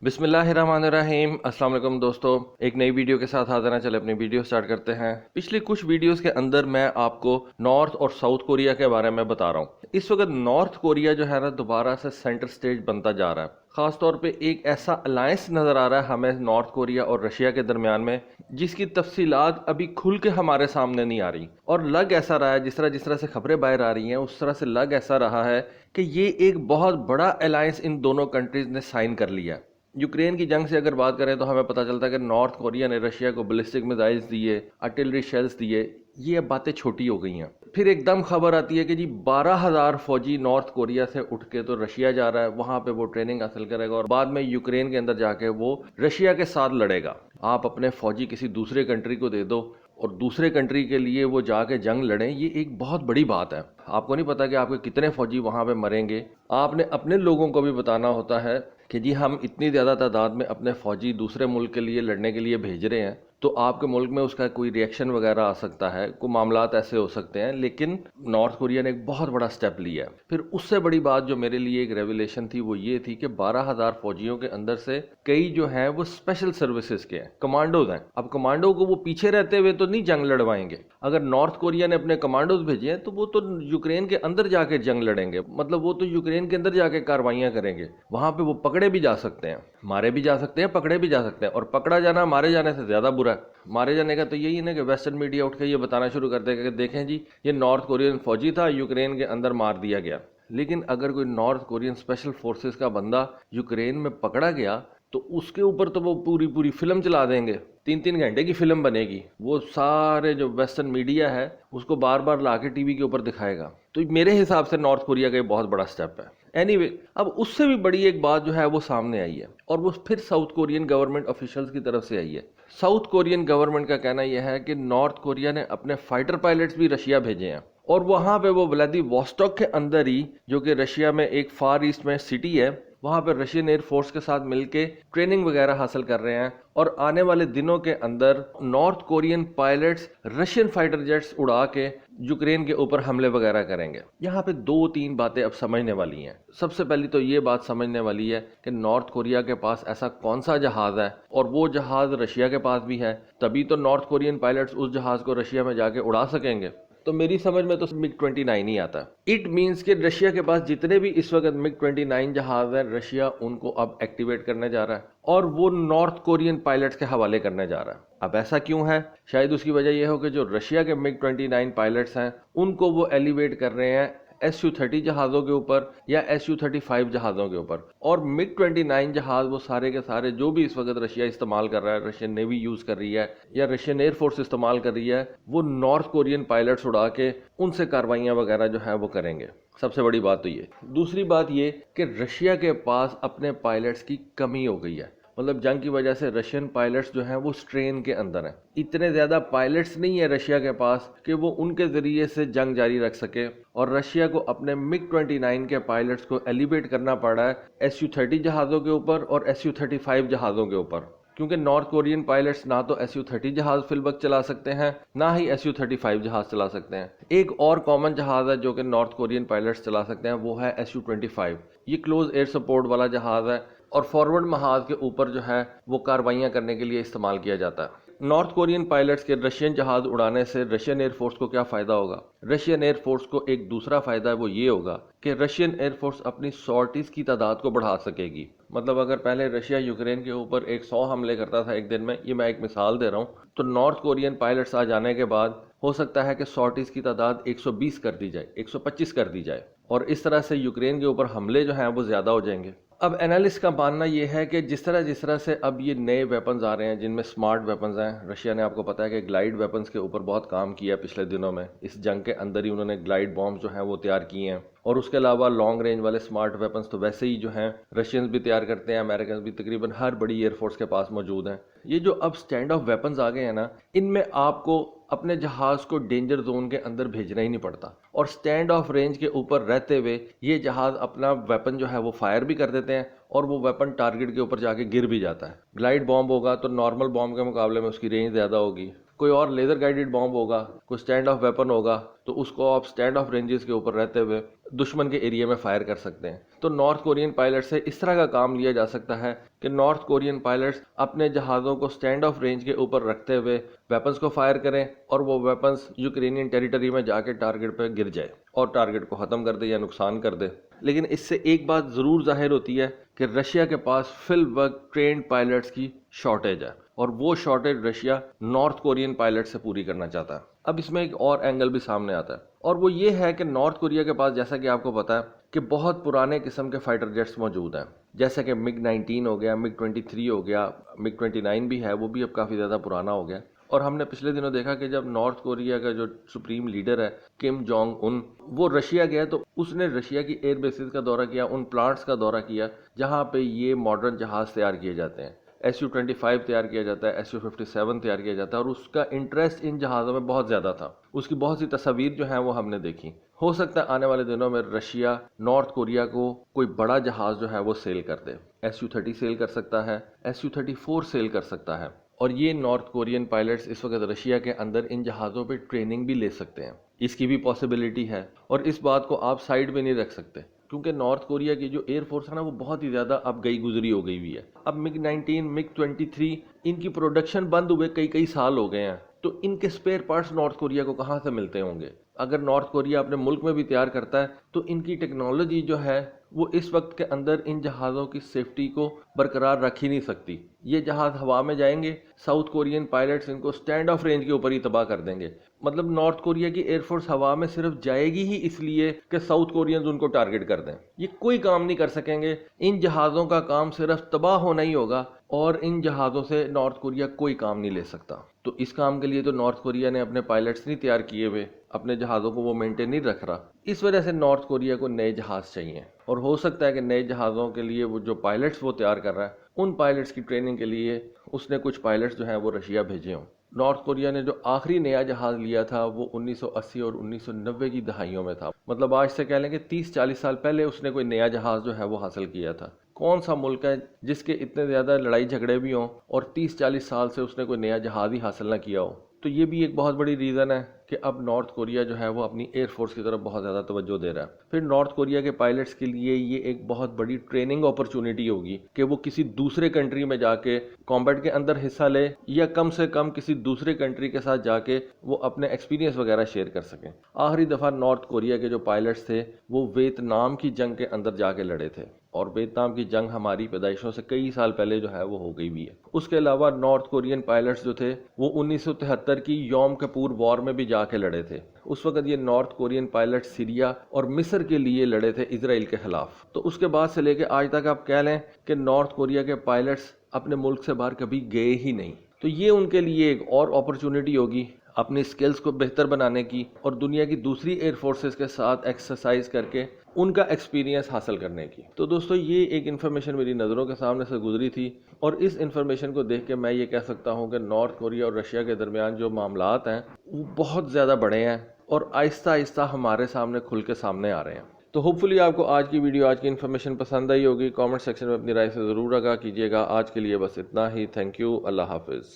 بسم اللہ الرحمن الرحیم۔ السلام علیکم دوستو، ایک نئی ویڈیو کے ساتھ حاضر ہیں۔ چلے اپنی ویڈیو سٹارٹ کرتے ہیں۔ پچھلی کچھ ویڈیوز کے اندر میں آپ کو نارتھ اور ساؤتھ کوریا کے بارے میں بتا رہا ہوں۔ اس وقت نارتھ کوریا جو ہے نا دوبارہ سے سینٹر سٹیج بنتا جا رہا ہے۔ خاص طور پہ ایک ایسا الائنس نظر آ رہا ہے ہمیں نارتھ کوریا اور رشیا کے درمیان میں، جس کی تفصیلات ابھی کھل کے ہمارے سامنے نہیں آ رہی، اور لگ ایسا رہا ہے جس طرح سے خبریں باہر آ رہی ہیں اس طرح سے لگ ایسا رہا ہے کہ یہ ایک بہت بڑا الائنس ان دونوں کنٹریز نے سائن کر لیا۔ یوکرین کی جنگ سے اگر بات کریں تو ہمیں پتہ چلتا ہے کہ نارتھ کوریا نے رشیا کو بیلسٹک میزائلز دیے، آرٹلری شیلز دیے، یہ اب باتیں چھوٹی ہو گئی ہیں۔ پھر ایک دم خبر آتی ہے کہ جی 12,000 فوجی نارتھ کوریا سے اٹھ کے تو رشیا جا رہا ہے، وہاں پہ وہ ٹریننگ حاصل کرے گا اور بعد میں یوکرین کے اندر جا کے وہ رشیا کے ساتھ لڑے گا۔ آپ اپنے فوجی کسی دوسرے کنٹری کو دے دو اور دوسرے کنٹری کے لیے وہ جا کے جنگ لڑیں، یہ ایک بہت بڑی بات ہے۔ آپ کو نہیں پتا کہ آپ کے کتنے فوجی وہاں پہ مریں گے۔ آپ نے اپنے لوگوں کو بھی بتانا ہوتا ہے کہ جی ہم اتنی زیادہ تعداد میں اپنے فوجی دوسرے ملک کے لیے لڑنے کے لیے بھیج رہے ہیں، تو آپ کے ملک میں اس کا کوئی ریئیکشن وغیرہ آ سکتا ہے، کوئی معاملات ایسے ہو سکتے ہیں، لیکن نارتھ کوریا نے ایک بہت بڑا سٹیپ لیا ہے۔ پھر اس سے بڑی بات جو میرے لیے ایک ریویلیشن تھی وہ یہ تھی کہ 12,000 فوجیوں کے اندر سے کئی جو ہیں وہ اسپیشل سروسز کے ہیں، کمانڈوز ہیں۔ اب کمانڈو کو وہ پیچھے رہتے ہوئے تو نہیں جنگ لڑوائیں گے۔ اگر نارتھ کوریا نے اپنے کمانڈوز بھیجے ہیں تو وہ تو یوکرین کے اندر جا کے جنگ لڑیں گے، مطلب وہ تو یوکرین کے اندر جا کے کاروائیاں کریں گے۔ وہاں پہ وہ پکڑے بھی جا سکتے ہیں، مارے بھی جا سکتے ہیں، پکڑے بھی جا سکتے ہیں، اور پکڑا جانا مارے جانے سے زیادہ برا ہے۔ مارے جانے کا تو یہی ہے کہ ویسٹرن میڈیا اٹھ کے یہ بتانا شروع کر دے گا کہ دیکھیں جی یہ نارتھ کورین فوجی تھا، یوکرین کے اندر مار دیا گیا۔ لیکن اگر کوئی نارتھ کورین اسپیشل فورسز کا بندہ یوکرین میں پکڑا گیا تو اس کے اوپر تو وہ پوری فلم چلا دیں گے، 3 گھنٹے کی فلم بنے گی، وہ سارے جو ویسٹرن میڈیا ہے اس کو بار بار لا کے ٹی وی کے اوپر دکھائے گا۔ تو میرے حساب سے نارتھ کوریا کا یہ بہت بڑا سٹیپ ہے۔ اینی اب اس سے بھی بڑی ایک بات جو ہے وہ سامنے آئی ہے، اور وہ پھر ساؤتھ کورین گورنمنٹ آفیشلز کی طرف سے آئی ہے۔ ساؤتھ کورین گورنمنٹ کا کہنا یہ ہے کہ نارتھ کوریا نے اپنے فائٹر پائلٹس بھی رشیا بھیجے ہیں، اور وہاں پہ وہ ولادی واسٹاک کے اندر ہی، جو کہ رشیا میں ایک فار ایسٹ میں سٹی ہے، وہاں پہ رشین ایئر فورس کے ساتھ مل کے ٹریننگ وغیرہ حاصل کر رہے ہیں، اور آنے والے دنوں کے اندر North Korean pilots Russian fighter jets اڑا کے یوکرین کے اوپر حملے وغیرہ کریں گے۔ یہاں پہ 2-3 باتیں اب سمجھنے والی ہیں۔ سب سے پہلی تو یہ بات سمجھنے والی ہے کہ نارتھ کوریا کے پاس ایسا کون سا جہاز ہے، اور وہ جہاز رشیا کے پاس بھی ہے، تبھی تو نارتھ کورین پائلٹس اس جہاز کو رشیا میں جا کے اڑا سکیں گے۔ تو میری سمجھ میں تو MiG-29 ہی آتا ہے۔ اٹ مینس کہ رشیا کے پاس جتنے بھی اس وقت MiG-29 جہاز ہیں، رشیا ان کو اب ایکٹیویٹ کرنے جا رہا ہے اور وہ نارتھ کورین پائلٹس کے حوالے کرنے جا رہا ہے۔ اب ایسا کیوں ہے؟ شاید اس کی وجہ یہ ہو کہ جو رشیا کے MiG-29 پائلٹس ہیں ان کو وہ ایلیویٹ کر رہے ہیں Su-30 جہازوں کے اوپر یا Su-35 جہازوں کے اوپر، اور MiG-29 جہاز وہ سارے کے سارے جو بھی اس وقت رشیا استعمال کر رہا ہے، رشین نیوی یوز کر رہی ہے یا رشین ایئر فورس استعمال کر رہی ہے، وہ نارتھ کورین پائلٹس اڑا کے ان سے کاروائیاں وغیرہ جو ہیں وہ کریں گے۔ سب سے بڑی بات تو یہ۔ دوسری بات یہ کہ رشیا کے پاس اپنے پائلٹس کی کمی ہو گئی ہے، مطلب جنگ کی وجہ سے رشین پائلٹس جو ہیں وہ سٹرین کے اندر ہیں۔ اتنے زیادہ پائلٹس نہیں ہیں رشیا کے پاس کہ وہ ان کے ذریعے سے جنگ جاری رکھ سکے، اور رشیا کو اپنے MiG-29 کے پائلٹس کو ایلیویٹ کرنا پڑا ہے Su-30 جہازوں کے اوپر اور Su-35 جہازوں کے اوپر، کیونکہ نارتھ کورین پائلٹس نہ تو Su-30 جہاز فی الوقت چلا سکتے ہیں، نہ ہی Su-35 جہاز چلا سکتے ہیں۔ ایک اور کامن جہاز ہے جو کہ نارتھ کورین پائلٹس چلا سکتے ہیں، وہ ہے Su-25۔ یہ کلوز ایئر سپورٹ والا جہاز ہے اور فارورڈ محاذ کے اوپر جو ہے وہ کاروائیاں کرنے کے لیے استعمال کیا جاتا ہے۔ نارتھ کورین پائلٹس کے رشین جہاز اڑانے سے رشین ایئر فورس کو کیا فائدہ ہوگا؟ رشین ایئر فورس کو ایک دوسرا فائدہ ہے، وہ یہ ہوگا کہ رشین ایئر فورس اپنی سارٹیز کی تعداد کو بڑھا سکے گی۔ مطلب اگر پہلے رشیا یوکرین کے اوپر 100 حملے کرتا تھا ایک دن میں، یہ میں ایک مثال دے رہا ہوں، تو نارتھ کورین پائلٹس آ جانے کے بعد ہو سکتا ہے کہ سارٹیز کی تعداد 120 کر دی جائے، 125 کر دی جائے، اور اس طرح سے یوکرین کے اوپر حملے جو ہیں وہ زیادہ ہو جائیں گے۔ اب اینالسٹ کا ماننا یہ ہے کہ جس طرح سے اب یہ نئے ویپنز آ رہے ہیں جن میں سمارٹ ویپنز ہیں، رشیا نے آپ کو پتا ہے کہ گلائیڈ ویپنز کے اوپر بہت کام کیا پچھلے دنوں میں، اس جنگ کے اندر ہی انہوں نے گلائیڈ بامز جو ہیں وہ تیار کیے ہیں، اور اس کے علاوہ لانگ رینج والے سمارٹ ویپنز تو ویسے ہی جو ہیں رشینز بھی تیار کرتے ہیں، امریکنز بھی، تقریباً ہر بڑی ایئر فورس کے پاس موجود ہیں۔ یہ جو اب سٹینڈ آف ویپنز آ گئے ہیں نا، ان میں آپ کو اپنے جہاز کو ڈینجر زون کے اندر بھیجنا ہی نہیں پڑتا، اور سٹینڈ آف رینج کے اوپر رہتے ہوئے یہ جہاز اپنا ویپن جو ہے وہ فائر بھی کر دیتے ہیں، اور وہ ویپن ٹارگٹ کے اوپر جا کے گر بھی جاتا ہے۔ گلائیڈ بامب ہوگا تو نارمل بامب کے مقابلے میں اس کی رینج زیادہ ہوگی، کوئی اور لیزر گائیڈڈ بامب ہوگا، کوئی سٹینڈ آف ویپن ہوگا تو اس کو آپ سٹینڈ آف رینجز کے اوپر رہتے ہوئے دشمن کے ایریا میں فائر کر سکتے ہیں. تو نارتھ کورین پائلٹ سے اس طرح کا کام لیا جا سکتا ہے کہ نارتھ کورین پائلٹس اپنے جہازوں کو سٹینڈ آف رینج کے اوپر رکھتے ہوئے ویپنز کو فائر کریں اور وہ ویپنز یوکرینین ٹیریٹری میں جا کے ٹارگٹ پہ گر جائے اور ٹارگٹ کو ختم کر دے یا نقصان کر دے. لیکن اس سے ایک بات ضرور ظاہر ہوتی ہے کہ رشیا کے پاس فی الوقت ٹرینڈ پائلٹس کی شارٹیج ہے اور وہ shortage Russia north Korean pilot سے پوری کرنا چاہتا ہے. اب اس میں ایک اور اینگل بھی سامنے آتا ہے اور وہ یہ ہے کہ نارتھ کوریا کے پاس جیسا کہ آپ کو پتا ہے کہ بہت پرانے قسم کے فائٹر جیٹس موجود ہیں، جیسے کہ MiG-19 ہو گیا، MiG-23 ہو گیا، MiG-29 بھی ہے، وہ بھی اب کافی زیادہ پرانا ہو گیا. اور ہم نے پچھلے دنوں دیکھا کہ جب نارتھ کوریا کا جو سپریم لیڈر ہے کم جونگ ان وہ رشیا گیا تو اس نے رشیا کی ایئر بیسز کا دورہ کیا، ان پلانٹس کا دورہ کیا جہاں پہ یہ ماڈرن جہاز تیار کیے جاتے ہیں. Su-25 تیار کیا جاتا ہے، Su-57 تیار کیا جاتا ہے اور اس کا انٹرسٹ ان جہازوں میں بہت زیادہ تھا. اس کی بہت سی تصاویر جو ہیں وہ ہم نے دیکھی. ہو سکتا ہے آنے والے دنوں میں رشیا نارتھ کوریا کو کوئی بڑا جہاز جو ہے وہ سیل کر دے. Su-30 سیل کر سکتا ہے، Su-34 سیل کر سکتا ہے. اور یہ نارتھ کورین پائلٹس اس وقت رشیا کے اندر ان جہازوں پہ ٹریننگ بھی لے سکتے ہیں. اس کی بھی پاسبلٹی ہے اور اس بات کو آپ سائیڈ پہ نہیں رکھ سکتے کیونکہ نارتھ کوریا کی جو ایئر فورس ہے نا وہ بہت ہی زیادہ اب گئی گزری ہو گئی ہوئی ہے. اب MiG-19 MiG-23 ان کی پروڈکشن بند ہوئے کئی سال ہو گئے ہیں تو ان کے سپیئر پارٹس نارتھ کوریا کو کہاں سے ملتے ہوں گے؟ اگر نارتھ کوریا اپنے ملک میں بھی تیار کرتا ہے تو ان کی ٹیکنالوجی جو ہے وہ اس وقت کے اندر ان جہازوں کی سیفٹی کو برقرار رکھ ہی نہیں سکتی. یہ جہاز ہوا میں جائیں گے، ساؤتھ کورین پائلٹس ان کو سٹینڈ آف رینج کے اوپر ہی تباہ کر دیں گے. مطلب نارتھ کوریا کی ایئر فورس ہوا میں صرف جائے گی ہی اس لیے کہ ساؤتھ کورینز ان کو ٹارگٹ کر دیں. یہ کوئی کام نہیں کر سکیں گے. ان جہازوں کا کام صرف تباہ ہونا ہی ہوگا اور ان جہازوں سے نارتھ کوریا کوئی کام نہیں لے سکتا. تو اس کام کے لیے تو نارتھ کوریا نے اپنے پائلٹس نہیں تیار کیے ہوئے، اپنے جہازوں کو وہ مینٹین نہیں رکھ رہا. اس وجہ سے نارتھ کوریا کو نئے جہاز چاہیے اور ہو سکتا ہے کہ نئے جہازوں کے لیے وہ جو پائلٹس وہ تیار کر رہا ہے ان پائلٹس کی ٹریننگ کے لیے اس نے کچھ پائلٹس جو ہیں وہ رشیا بھیجے ہوں. نارتھ کوریا نے جو آخری نیا جہاز لیا تھا وہ 1980 اور 1990 کی دہائیوں میں تھا. مطلب آج سے کہہ لیں کہ 30-40 سال پہلے اس نے کوئی نیا جہاز جو ہے وہ حاصل کیا تھا. کون سا ملک ہے جس کے اتنے زیادہ لڑائی جھگڑے بھی ہوں اور 30-40 سال سے اس نے کوئی نیا جہاز ہی حاصل نہ کیا ہو؟ تو یہ بھی ایک بہت بڑی ریزن ہے کہ اب نارتھ کوریا جو ہے وہ اپنی ایئر فورس کی طرف بہت زیادہ توجہ دے رہا ہے. پھر نارتھ کوریا کے پائلٹس کے لیے یہ ایک بہت بڑی ٹریننگ اپرچونٹی ہوگی کہ وہ کسی دوسرے کنٹری میں جا کے کامبیٹ کے اندر حصہ لے یا کم سے کم کسی دوسرے کنٹری کے ساتھ جا کے وہ اپنے ایکسپیرینس وغیرہ شیئر کر سکیں. آخری دفعہ نارتھ کوریا کے جو پائلٹس تھے وہ ویتنام کی جنگ کے اندر جا کے لڑے تھے اور ویتنام کی جنگ ہماری پیدائشوں سے کئی سال پہلے جو ہے وہ ہو گئی بھی ہے. اس کے علاوہ نارتھ کورین پائلٹس جو تھے وہ 1973 کی یوم کپور وار میں بھی جا کے لڑے تھے. اس وقت یہ نارتھ کورین پائلٹ سیریا اور مصر کے لیے لڑے تھے اسرائیل کے خلاف. تو اس کے بعد سے لے کے آج تک آپ کہہ لیں کہ نارتھ کوریا کے پائلٹس اپنے ملک سے باہر کبھی گئے ہی نہیں. تو یہ ان کے لیے ایک اور اپرچونٹی ہوگی اپنی سکلز کو بہتر بنانے کی اور دنیا کی دوسری ایئر فورسز کے ساتھ ایکسرسائز کر کے ان کا ایکسپیرینس حاصل کرنے کی. تو دوستو یہ ایک انفارمیشن میری نظروں کے سامنے سے گزری تھی اور اس انفارمیشن کو دیکھ کے میں یہ کہہ سکتا ہوں کہ نارتھ کوریا اور رشیا کے درمیان جو معاملات ہیں وہ بہت زیادہ بڑے ہیں اور آہستہ آہستہ ہمارے سامنے کھل کے سامنے آ رہے ہیں. تو ہوپ فلی آپ کو آج کی ویڈیو، آج کی انفارمیشن پسند آئی ہوگی. کامنٹ سیکشن میں اپنی رائے سے ضرور آگاہ کیجیے گا. آج کے لیے بس اتنا ہی. Thank you. اللہ حافظ.